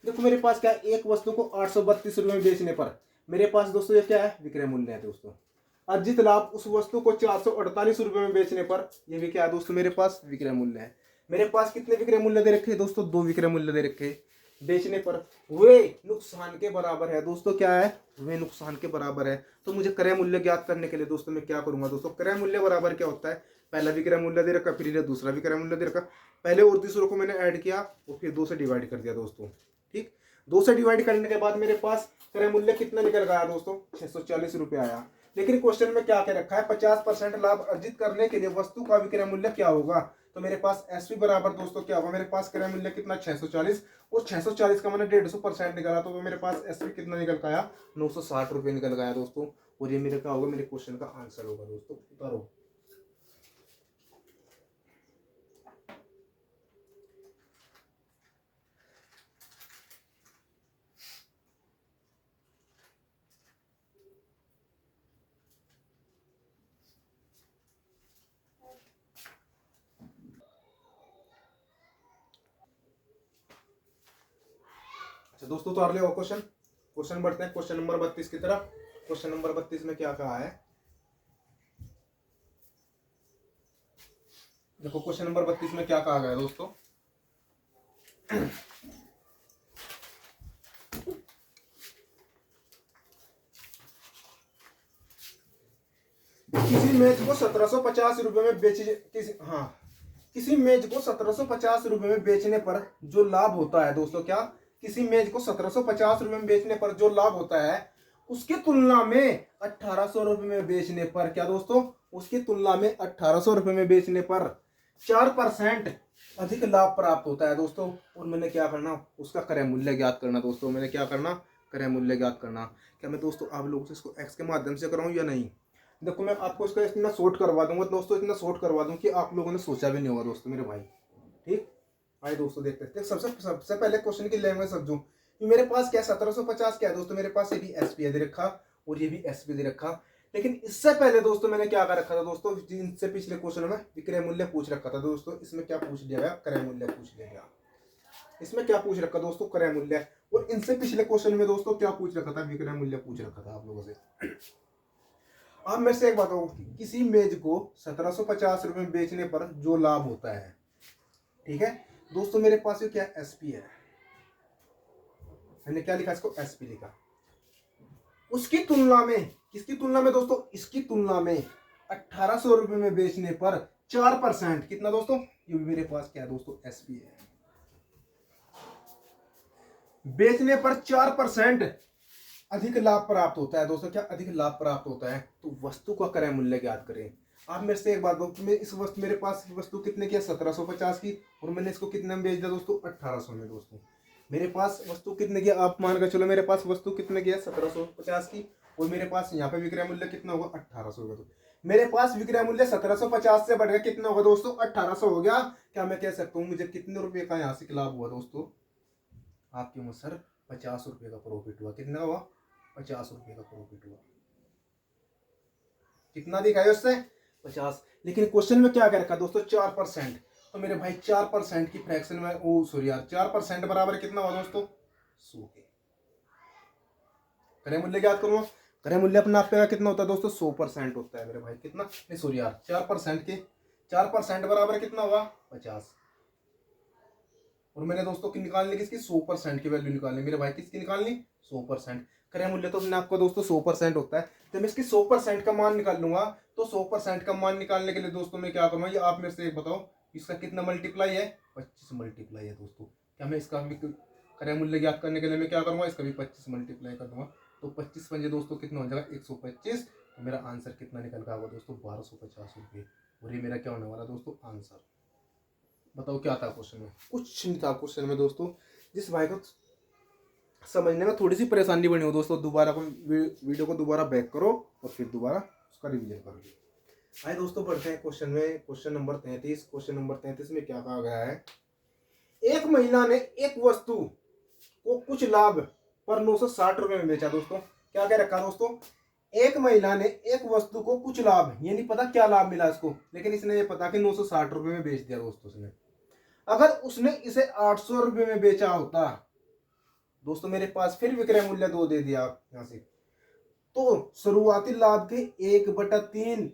देखो मेरे पास क्या है? एक वस्तु को 832 रुपए में बेचने पर मेरे पास दोस्तों ये क्या है? विक्रय मूल्य है दोस्तों। अर्जित लाभ उस वस्तु को 448 रुपए में बेचने पर ये भी क्या है दोस्तों? मेरे पास विक्रय मूल्य है। मेरे पास कितने विक्रय मूल्य दे रखे हैं दोस्तों? 2 विक्रय मूल्य दे रखे हैं। बेचने पर हुए नुकसान के बराबर है दोस्तों। क्या है? हुए नुकसान के बराबर है। तो मुझे क्रय मूल्य ज्ञात करने के लिए दोस्तों मैं क्या करूंगा दोस्तों? क्रय मूल्य बराबर क्या होता है? पहला विक्रय मूल्य दे रखा, फिर दूसरा विक्रय मूल्य दे रखा। पहले और दूसरों को मैंने ऐड किया और फिर 2 से डिवाइड कर दिया दोस्तों। ठीक, 2 से डिवाइड करने के बाद मेरे पास क्रय मूल्य कितना निकल गया दोस्तों? 640 रुपए आया। लेकिन क्वेश्चन में क्या कह रखा है? 50% लाभ अर्जित करने के लिए वस्तु का विक्रय मूल्य क्या होगा? तो मेरे पास एसपी बराबर दोस्तों क्या होगा? मेरे पास क्रय मूल्य कितना? 640 और 640 का मैंने 150% निकाला तो मेरे पास एसपी कितना निकल गया? 960 रुपए निकल गया दोस्तों। और ये मेरे क्या होगा? मेरे क्वेश्चन का आंसर होगा दोस्तों। उतारो। अच्छा दोस्तों, तो अगले क्वेश्चन बढ़ते हैं क्वेश्चन नंबर 32 की तरफ। क्वेश्चन नंबर 32 में क्या कहा है? देखो क्वेश्चन नंबर 32 में क्या कहा गया दोस्तों? किसी मेज को 1750 रुपए में किसी मेज को 1750 रुपए में बेचने पर जो लाभ होता है दोस्तों, क्या? किसी मेज को 1750 रुपए में बेचने पर जो लाभ होता है उसकी तुलना में 1800 रुपए में बेचने पर क्या दोस्तों? उसकी तुलना में 1800 रुपए में बेचने पर 4% अधिक लाभ प्राप्त होता है दोस्तों। और मैंने क्या करना? उसका क्रय मूल्य ज्ञात करना दोस्तों। मैंने क्या करना? क्रय मूल्य ज्ञात करना। क्या मैं दोस्तों आप लोगों से इसको एक्स के माध्यम से कराऊं या नहीं? देखो मैं आपको इसका इतना शॉर्ट करवा दूंगा दोस्तों, इतना शॉर्ट करवा दूं कि आप लोगों ने सोचा भी नहीं होगा दोस्तों मेरे भाई। ठीक। आइए दोस्तों देखते हैं। सबसे सबसे पहले क्वेश्चन की लैंग्वेज समझो। ये मेरे पास क्या 1750 क्या है दोस्तों, मेरे पास ये भी एसपी दे रखा और ये भी एसपी दे रखा। लेकिन इससे पहले दोस्तों मैंने क्या कर रखा था दोस्तों, जिनसे पिछले क्वेश्चन में विक्रय मूल्य पूछ रखा था दोस्तों, इसमें क्या पूछ लिया गया, क्रय मूल्य पूछ लिया गया। इसमें क्या पूछ रखा दोस्तों, क्रय मूल्य। और इनसे पिछले क्वेश्चन में दोस्तों क्या पूछ रखा था, विक्रय मूल्य पूछ रखा था आप लोगों से। अब मेरे से एक बात हो, किसी मेज को 1750 रुपए में बेचने पर जो लाभ होता है, ठीक है दोस्तों, मेरे पास ये क्या एसपी है, मैंने क्या लिखा इसको, एसपी लिखा। उसकी तुलना में, किसकी तुलना में दोस्तों, इसकी तुलना में 1800 रुपए में बेचने पर 4%, कितना दोस्तों, ये भी मेरे पास क्या है दोस्तों, एसपी है। बेचने पर 4% अधिक लाभ प्राप्त होता है दोस्तों, क्या अधिक लाभ प्राप्त होता है, तो वस्तु का क्रय मूल्य ज्ञात करें। आप मेरे से एक बात बोलो, इस वस्तु, मेरे पास वस्तु कितने की है, 1750 की, और मैंने इसको कितने में बेच दिया दोस्तों, 1800 में दोस्तों। मेरे पास वस्तु कितने की, आप मान कर चलो मेरे पास वस्तु कितने की है, 1750 की, और मेरे पास यहाँ पे विक्रय मूल्य कितना होगा, 1800 होगा। तो मेरे पास विक्रय मूल्य 1750 से बढ़कर कितना होगा दोस्तों, 1800 हो गया। क्या मैं कह सकता हूँ मुझे कितने रुपए का यहाँ से लाभ हुआ दोस्तों, आपके मुझे सर 50 रुपए का प्रॉफिट हुआ। कितना हुआ, 50 रुपए का प्रॉफिट हुआ। कितना दिखाया उससे, 50। लेकिन क्वेश्चन में क्या कर रखा दोस्तों, 4%। तो मेरे भाई 4% की फ्रैक्शन में, ओ सॉरी यार, 4% बराबर कितना हुआ दोस्तों, 100 के। क्रय मूल्य ज्ञात करूंगा, क्रय मूल्य अपना आपका कितना होता है दोस्तों, 100% होता है मेरे भाई। कितना, नहीं सॉरी यार, 4% के 4% बराबर कितना हुआ, 50। और मैंने दोस्तों की निकालनी किसकी, 100% की वैल्यू निकालनी मेरे भाई, किसकी निकालनी, 100%। क्रय मूल्य तो अपने आपको दोस्तों 100% होता है, तो मैं इसकी 100% का मान निकाल लूंगा। तो 100% का मान निकालने के लिए दोस्तों मैं क्या करूंगा, ये आप मेरे से एक बताओ, इसका कितना मल्टीप्लाई है, 25 मल्टीप्लाई है दोस्तों। क्या मैं इसका भी क्रय मूल्य ज्ञात करने के लिए मैं क्या करूंगा, इसका भी 25 मल्टीप्लाई कर दूंगा। तो 25 पंजे दोस्तों कितना हो जाएगा, 125। तो मेरा आंसर कितना निकल का होगा दोस्तों, 1250 रुपये। और ये मेरा क्या होने वाला दोस्तों, आंसर। बताओ क्या था क्वेश्चन में, कुछ नहीं था क्वेश्चन में दोस्तों। जिस भाई को समझने में थोड़ी सी परेशानी बनी हो दोस्तों, दोबारा वीडियो को दोबारा बैक करो और फिर दोबारा उसका रिवीजन कर लो। आइए दोस्तों बढ़ते हैं क्वेश्चन में। Question number 33। क्वेश्चन नंबर 33 में क्या कहा गया है, एक महिला ने एक वस्तु को कुछ लाभ पर 960 रुपए में बेचा दोस्तों। क्या कह रखा दोस्तों, एक महिला ने एक वस्तु को कुछ लाभ, ये नहीं पता क्या लाभ मिला इसको, लेकिन इसने ये पता कि 960 रुपए में बेच दिया दोस्तों उसने। अगर उसने इसे 800 रुपए में बेचा होता दोस्तों, मेरे पास फिर विक्रय मूल्य 2 दे दिया यहां से, तो शुरुआती लाभ के 1/3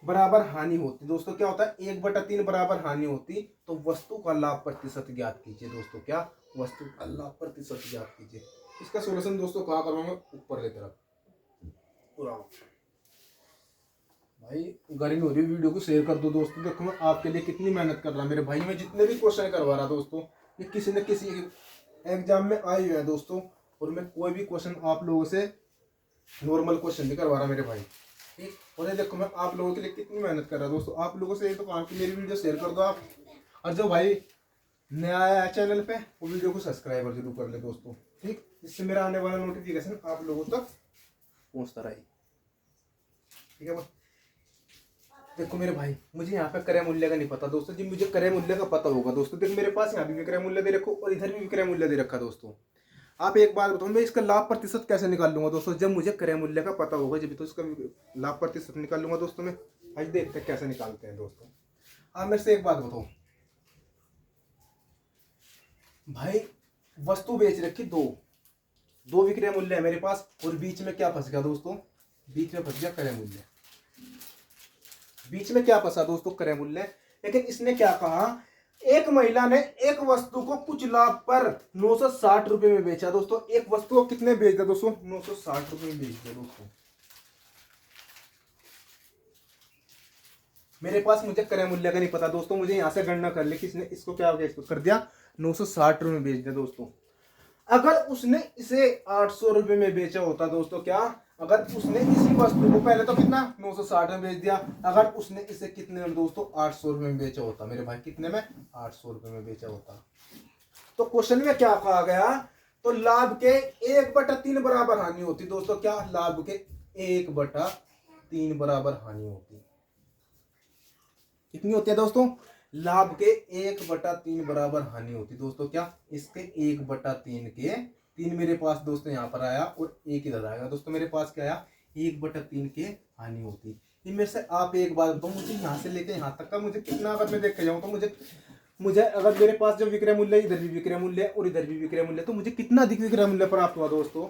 बराबर हानि होती दोस्तों। क्या होता है, 1/3 बराबर हानि होती। तो वस्तु का लाभ प्रतिशत ज्ञात कीजिए दोस्तों। क्या, वस्तु का लाभ प्रतिशत ज्ञात कीजिए। इसका सोल्यूशन दोस्तों कहाँ करवाऊंगा, ऊपर की तरफ पूरा। भाई गर्मी हो रही है, वीडियो को शेयर कर दो दोस्तों। देखो मैं आपके लिए कितनी मेहनत कर रहा मेरे भाई। मैं जितने भी क्वेश्चन करवा रहा दोस्तों, ये किसी न किसी एग्जाम में आए हुए हैं दोस्तों। और मैं कोई भी क्वेश्चन आप लोगों से नॉर्मल क्वेश्चन नहीं करवा रहा मेरे भाई, ठीक। और ये देखो मैं आप लोगों के लिए कितनी मेहनत कर रहा हूं दोस्तों। आप लोगों से ये तो काम की मेरी वीडियो शेयर कर दो आप, और जो भाई नया आया है चैनल पे वो वीडियो को सब्सक्राइब जरूर कर ले दोस्तों, ठीक। जिससे मेरा आने वाला नोटिफिकेशन आप लोगों तक पहुंचता रहे, ठीक है। देखो मेरे भाई, मुझे यहाँ पे क्रय मूल्य का नहीं पता दोस्तों जी, मुझे क्रय मूल्य का पता होगा दोस्तों। देखो मेरे पास यहाँ भी विक्रय मूल्य दे रखो और इधर भी विक्रय मूल्य दे रखा दोस्तों। आप एक बात बताओ, मैं इसका लाभ प्रतिशत कैसे निकाल लूंगा दोस्तों, जब मुझे क्रय मूल्य का पता होगा जब तो इसका लाभ प्रतिशत निकाल लूंगा दोस्तों मैं। आज देखते हैं कैसे निकालते हैं दोस्तों। आप मेरे से एक बात बताओ भाई, वस्तु बेच रखी दो विक्रय मूल्य है मेरे पास, और बीच में क्या फंस गया दोस्तों, बीच में फंस गया क्रय मूल्य। बीच में क्या फंसा दोस्तों, क्रय मूल्य। लेकिन इसने क्या कहा, एक महिला ने एक वस्तु को कुछ लाभ पर 960 रुपए में बेचा दोस्तों। एक वस्तु को कितने बेच दिया दोस्तों, 960 रुपए में बेच दिया दोस्तों। मेरे पास मुझे क्रय मूल्य का नहीं पता दोस्तों, मुझे यहां से गणना कर ली कि इसने इसको क्या हो गया, इसको कर दिया 960 रुपए में बेच दिया दोस्तों। अगर उसने इसे 800 रुपए में बेचा होता दोस्तों, क्या, अगर उसने इसी वस्तु को पहले तो कितना 960 में बेच दिया, अगर उसने इसे कितने में दोस्तों 800 रुपए में बेचा होता मेरे भाई, कितने में 800 रुपए में बेचा होता। तो क्वेश्चन में क्या कहा गया, तो लाभ के 1/3 बराबर हानि होती दोस्तों। क्या, लाभ के 1/3 बराबर हानि होती। कितनी होती है दोस्तों, लाभ के 1/3 बराबर हानि होती दोस्तों। क्या इसके 1/3 के 3 मेरे पास दोस्तों यहाँ पर आया और 1 इधर आएगा दोस्तों। मेरे पास क्या आया 1/3 के हानि होती। इनमें से आप एक बात बताओ, मुझे यहाँ से लेके यहाँ तक का मुझे कितना, अगर मैं देख के जाऊँ तो मुझे मुझे अगर मेरे पास जब विक्रय मूल्य इधर भी विक्रय मूल्य और इधर भी विक्रय मूल्य, तो मुझे कितना अधिक विक्रय मूल्य प्राप्त हुआ दोस्तों।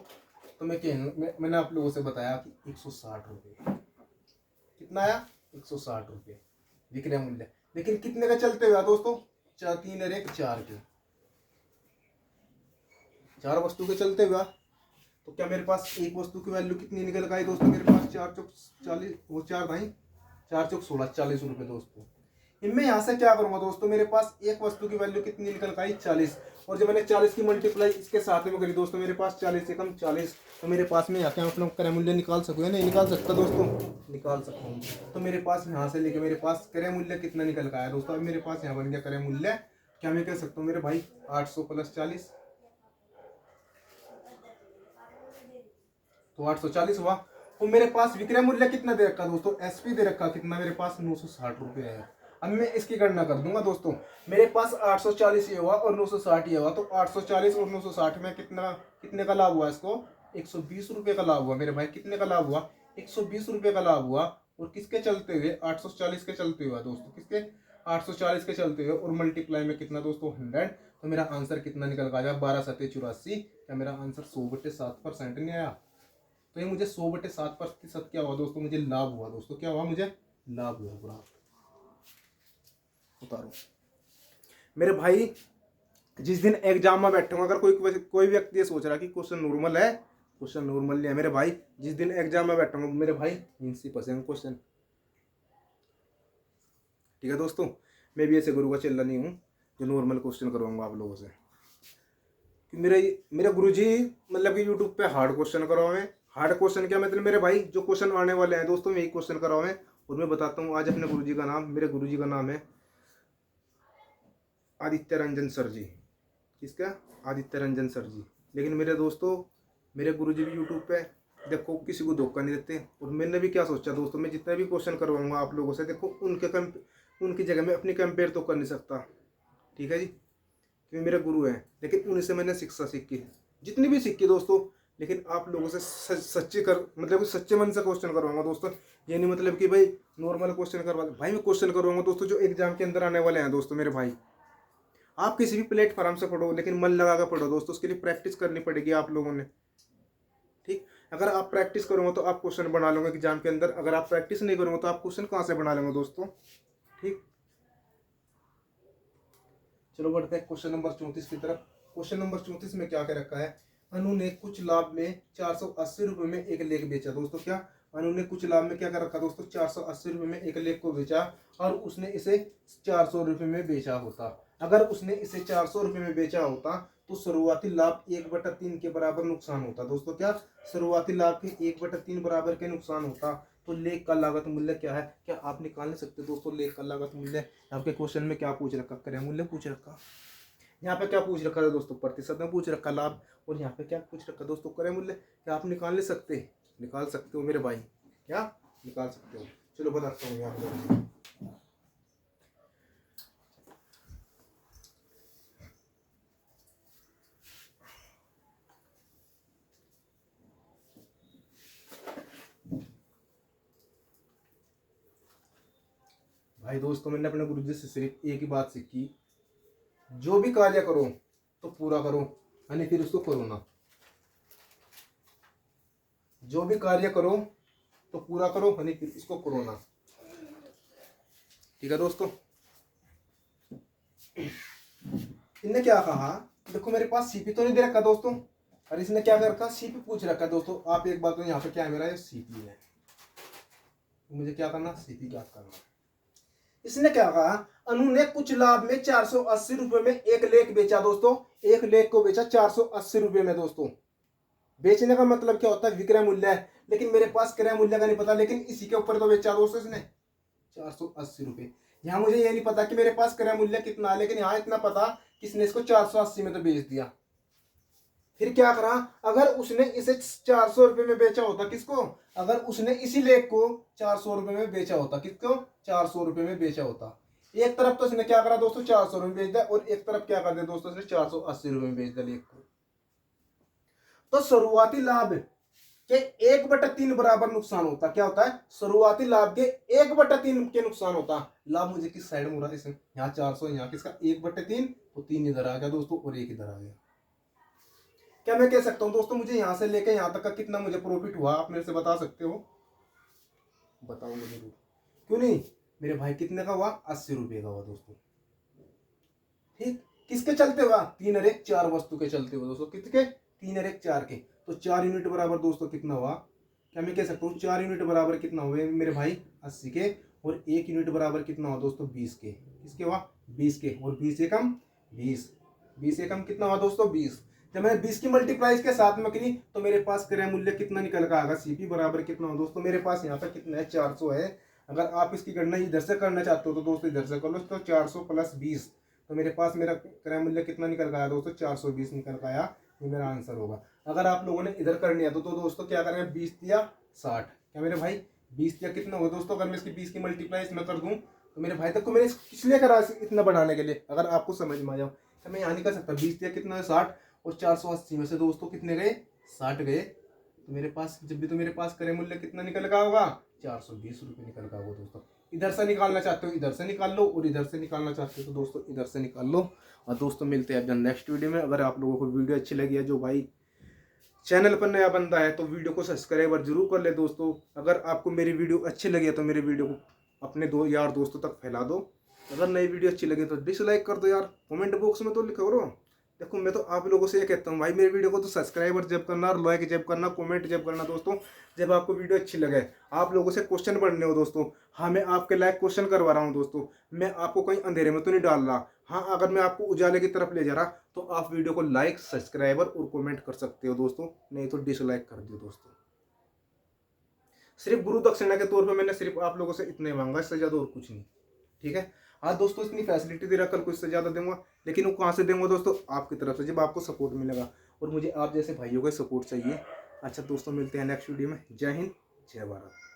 तो मैंने आप लोगों से बताया कि 160 रुपये कितना आया, 160 रुपये विक्रय मूल्य। लेकिन कितने का चलते हुआ दोस्तों, 3 और 1 4 के, 4 वस्तु के चलते हुआ। तो क्या मेरे पास एक वस्तु की वैल्यू कितनी निकल गई दोस्तों, मेरे पास 4 चौक 40, वो 4 भाई 4 चौक 16, 40 रुपये दोस्तों। इनमें यहाँ से क्या करूंगा दोस्तों, मेरे पास एक वस्तु की वैल्यू कितनी निकल गई 40, और जब मैंने 40 की मल्टीप्लाई इसके साथ में करी दोस्तों, मेरे पास 40 से कम 40, तो मेरे पास में यहाँ के अपना क्रय मूल्य निकाल सकूँ या नहीं निकाल सकता दोस्तों, निकाल सकता हूँ। तो मेरे पास यहाँ से लेके मेरे पास क्रय मूल्य कितना निकल का है दोस्तों। अब मेरे पास यहाँ बन गया क्रय मूल्य, क्या मैं कह सकता हूँ मेरे भाई 800 + 40, तो 840 हुआ। और मेरे पास विक्रय मूल्य कितना दे रखा दोस्तों, एसपी दे रखा कितना, मेरे पास 960 रुपये है। अब मैं इसकी गणना कर दूंगा दोस्तों, मेरे पास 840 ये हुआ और 960 ये हुआ, तो 840 और 960 में कितने का लाभ हुआ, इसको 120 रुपये का लाभ हुआ मेरे भाई। कितने का लाभ हुआ, 120 रुपये का लाभ हुआ। और किसके चलते हुए, 840 के चलते हुआ दोस्तों, किसके 840 के चलते हुए, और मल्टीप्लाई में कितना दोस्तों 100। तो मेरा आंसर कितना निकल गया, 12 7 84। क्या मेरा आंसर 100/7% नहीं आया। तो ये मुझे 100/7% क्या हुआ दोस्तों, मुझे लाभ हुआ दोस्तों। क्या हुआ, मुझे लाभ हुआ पूरा। उतारो मेरे भाई, जिस दिन एग्जाम में बैठूंगा, अगर कोई व्यक्ति ये सोच रहा कि क्वेश्चन नॉर्मल है, क्वेश्चन नॉर्मल नहीं है मेरे भाई। जिस दिन एग्जाम में बैठूंगा मेरे भाई 90% क्वेश्चन, ठीक है दोस्तों। मैं भी ऐसे गुरु का चेला नहीं हूँ जो नॉर्मल क्वेश्चन करवाऊंगा आप लोगों से। मेरे गुरुजी मतलब कि यूट्यूब पे हार्ड क्वेश्चन करवाएं। हार्ड क्वेश्चन क्या मतलब मेरे भाई, जो क्वेश्चन आने वाले हैं दोस्तों, मैं एक क्वेश्चन करवाएं। और मैं बताता हूँ आज अपने गुरुजी का नाम, मेरे गुरुजी का नाम है आदित्य रंजन सर जी। किसका, आदित्य रंजन सर जी। लेकिन मेरे दोस्तों, मेरे गुरुजी भी यूट्यूब पे देखो किसी को धोखा नहीं देते। और मैंने भी क्या सोचा दोस्तों, मैं जितना भी क्वेश्चन करवाऊंगा आप लोगों से, देखो उनकी जगह में अपनी कंपेयर तो कर नहीं सकता, ठीक है जी, क्योंकि मेरे गुरु हैं। लेकिन उनसे मैंने शिक्षा सीखी, जितनी भी सीखी दोस्तों। लेकिन आप लोगों से सच्चे मतलब सच्चे मन से क्वेश्चन करवाऊंगा दोस्तों। ये नहीं मतलब कि भाई नॉर्मल क्वेश्चन करवा भाई, मैं क्वेश्चन करवाऊंगा दोस्तों जो एग्जाम के अंदर आने वाले हैं दोस्तों मेरे भाई। आप किसी भी प्लेटफॉर्म से पढ़ो, लेकिन मन लगा कर पढ़ो दोस्तों, उसके लिए प्रैक्टिस करनी पड़ेगी आप लोगों ने, ठीक। अगर आप प्रैक्टिस करोगे तो आप क्वेश्चन बना लोगे एग्जाम के अंदर, अगर आप प्रैक्टिस नहीं करोगे तो आप क्वेश्चन कहाँ से बना लेंगे दोस्तों, ठीक। चलो बढ़ते हैं क्वेश्चन नंबर 34 की तरफ। क्वेश्चन नंबर 34 में क्या कह रखा है, अनु ने कुछ लाभ में 480 रुपये में एक लेख बेचा दोस्तों। क्या, अनु ने कुछ लाभ में क्या कर रखा दोस्तों, 480 रुपये में एक लेख को बेचा, और उसने इसे 400 रुपये में बेचा होता। अगर उसने इसे 400 रुपये में बेचा होता तो शुरुआती लाभ 1/3 के बराबर नुकसान होता दोस्तों। क्या, शुरुआती लाभ के 1/3 बराबर के नुकसान होता। तो लेख का लागत मूल्य क्या है, क्या आप निकाल नहीं सकते दोस्तों लेख का लागत मूल्य। आपके क्वेश्चन में क्या पूछ रखा, क्रय मूल्य पूछ रखा, यहाँ पे क्या पूछ रखा है दोस्तों, प्रतिशत में पूछ रखा लाभ, और यहाँ पे क्या पूछ रखा दोस्तों, क्रय मूल्य। क्या आप निकाल नहीं सकते, निकाल सकते हो मेरे भाई, क्या निकाल सकते हो। चलो बताता हूँ यहाँ पे। भाई दोस्तों, मैंने अपने गुरुजी से सिर्फ एक ही बात सीखी, जो भी कार्य करो तो पूरा करो, यानी फिर उसको करो ना। जो भी कार्य करो तो पूरा करो, यानी फिर इसको करो ना, ठीक है दोस्तों। इनने क्या कहा, देखो मेरे पास सीपी तो नहीं दे रखा दोस्तों, और इसने क्या कर रखा, सीपी पूछ रखा दोस्तों। आप एक बात तो, यहाँ पे क्या है मेरा, ये सीपी है, मुझे क्या करना, सीपी क्या करना। इसने क्या कहा, अनु ने कुछ लाभ में 480 रुपये में एक लेख बेचा दोस्तों। एक लेख को बेचा 480 रुपये में दोस्तों। बेचने का मतलब क्या होता है, विक्रय मूल्य है। लेकिन मेरे पास क्रय मूल्य का नहीं पता, लेकिन इसी के ऊपर तो बेचा दोस्तों इसने 480 रुपये। यहाँ मुझे ये नहीं पता कि मेरे पास क्रय मूल्य कितना है, लेकिन यहाँ इतना पता कि इसने इसको 480 में तो बेच दिया। फिर क्या करा, अगर उसने इसे 400 रुपये में बेचा होता, किसको, अगर उसने इसी लेख को 400 रुपये में बेचा होता, किसको, 400 रुपये में बेचा होता, एक तरफ तो इसने क्या करा दोस्तों 400 रुपये बेच दिया, और एक तरफ क्या कर दिया दोस्तों इसने 480 रुपये में बेच दिया एक को। तो शुरुआती लाभ के 1/3 बराबर नुकसान होता, क्या होता है शुरुआती लाभ के 1/3 के नुकसान होता। लाभ मुझे किस साइड में हो रहा है, इसमें यहाँ 400, यहाँ किसका 1/3, तो 3 इधर आ गया दोस्तों और 1 इधर आ गया। क्या मैं कह सकता हूं दोस्तों मुझे यहां से लेकर यहां तक का कितना मुझे प्रॉफिट हुआ, आप मेरे से बता सकते हो, बताओ मुझे क्यों नहीं। मेरे भाई कितने का हुआ, 80 रुपये का हुआ दोस्तों। ठीक, किसके चलते हुआ, 3 और 1 4 वस्तु के चलते हुए दोस्तों, कितने 3 और 1 4 के, तो 4 यूनिट बराबर दोस्तों कितना हुआ, क्या मैं कह सकता हूँ 4 यूनिट बराबर कितना हुए मेरे भाई 80 के, और 1 यूनिट बराबर कितना हुआ दोस्तों 20 के, किसके हुआ 20 के, और 20 एकम 20 एकम कितना हुआ दोस्तों 20। जब मैंने 20 की मल्टीप्लाइज के साथ में करी तो मेरे पास क्रय मूल्य कितना निकल का आएगा, सीपी बराबर कितना हो दोस्तों, मेरे पास यहाँ पे कितना है 400 है। अगर आप इसकी गणना इधर से करना चाहते हो तो दोस्तों इधर से कर लो, तो 400 + 20, तो मेरे पास मेरा क्रय मूल्य कितना निकल का आया दोस्तों 420 निकल का आया, ये मेरा आंसर होगा। अगर आप लोगों ने इधर करनी है तो दोस्तों क्या करेंगे 20 या 60, क्या मेरे भाई 20 या कितना होगा दोस्तों, अगर मैं इसकी 20 की मल्टीप्लाइज में कर दूं तो मेरे भाई तक को मैंने इसलिए करा इतना बढ़ाने के लिए, अगर आपको समझ में आ जाओ तो मैं यहाँ नहीं कर सकता 20 या कितना है 60, और 480 में से दोस्तों कितने गए 60 गए, तो मेरे पास जब भी तो मेरे पास क्रय मूल्य कितना निकल का होगा 420 रुपये निकल का होगा दोस्तों। इधर से निकालना चाहते हो इधर से निकाल लो, और इधर से निकालना चाहते हो तो दोस्तों इधर से निकाल लो। और दोस्तों मिलते हैं अब नेक्स्ट वीडियो में। अगर आप लोगों को वीडियो अच्छी लगी है, जो भाई चैनल पर नया बंदा है तो वीडियो को सब्सक्राइब जरूर कर ले दोस्तों। अगर आपको मेरी वीडियो अच्छी लगी है तो मेरे वीडियो को अपने यार दोस्तों तक फैला दो। अगर नई वीडियो अच्छी लगे तो डिसलाइक कर दो यार, कमेंट बॉक्स में तो लिखो करो। देखो मैं तो आप लोगों से ये कहता हूँ भाई मेरे वीडियो को तो सब्सक्राइबर जब करना, और लाइक जब करना, कमेंट जब करना दोस्तों, जब आपको वीडियो अच्छी लगे। आप लोगों से क्वेश्चन पढ़ने हो दोस्तों, हाँ मैं आपके लायक क्वेश्चन करवा रहा हूँ दोस्तों, मैं आपको कहीं अंधेरे में तो नहीं डाल रहा। हाँ अगर मैं आपको उजाले की तरफ ले जा रहा तो आप वीडियो को लाइक, सब्सक्राइबर और कमेंट कर सकते हो दोस्तों, नहीं तो डिसलाइक कर दियो दोस्तों। सिर्फ गुरु दक्षिणा के तौर पे मैंने सिर्फ आप लोगों से इतने मांगा, इससे ज्यादा और कुछ नहीं। ठीक है, आज दोस्तों इतनी फैसिलिटी दे रहा, कल को इससे ज्यादा दूंगा, लेकिन वो कहाँ से दूंगा दोस्तों, आपकी तरफ से, जब आपको सपोर्ट मिलेगा, और मुझे आप जैसे भाइयों का सपोर्ट चाहिए। अच्छा दोस्तों मिलते हैं नेक्स्ट वीडियो में। जय हिंद, जय भारत।